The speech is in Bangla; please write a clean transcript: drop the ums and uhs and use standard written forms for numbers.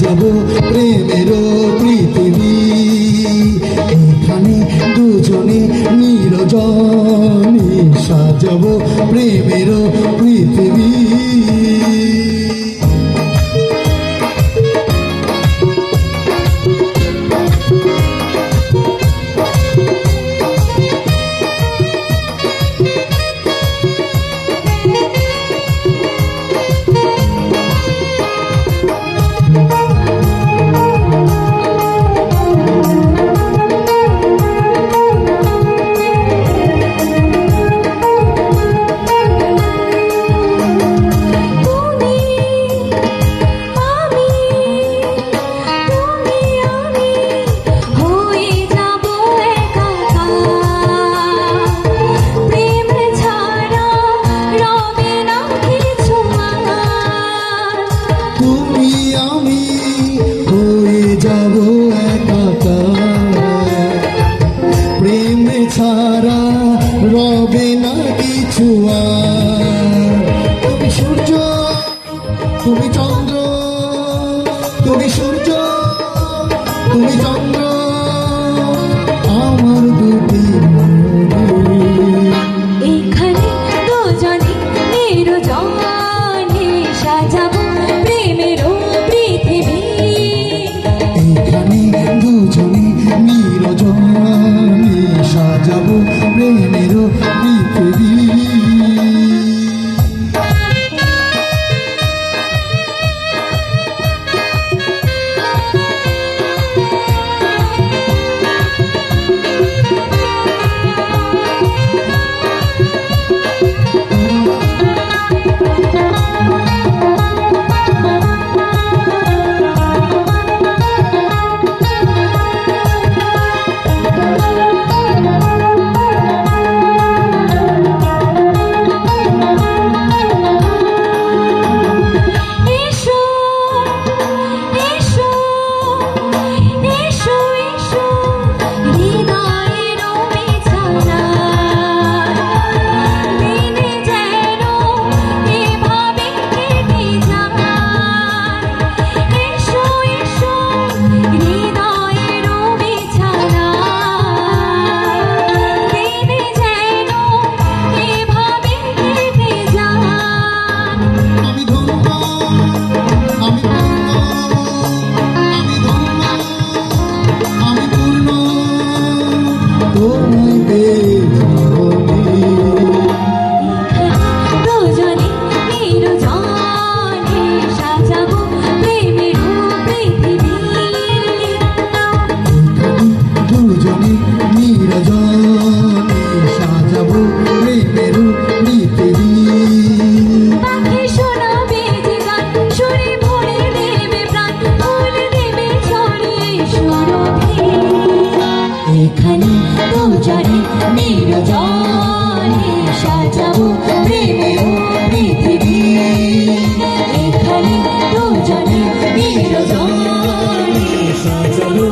সাজাবো প্রেমের পৃথিবী। এখানে দুজনে নিরজনে সাজাবো প্রেমের পৃথিবী। ছাড়া রবে না কিছু আর। তুমি সূর্য, তুমি চন্দ্র, তুমি সূর্য, তুমি চন্দ্র, আমার দুটি এখানে দুজনে নিরজনে সাজাবো প্রেমের পৃথিবী। এখানে দুজনে নিরজনে সাজাবো প্রেমের পৃথিবী। এখানে দুজনে নিরজনে সাজাবো প্রেমের পৃথিবী। এখানে দুজনে নিরজনে সাজাবো।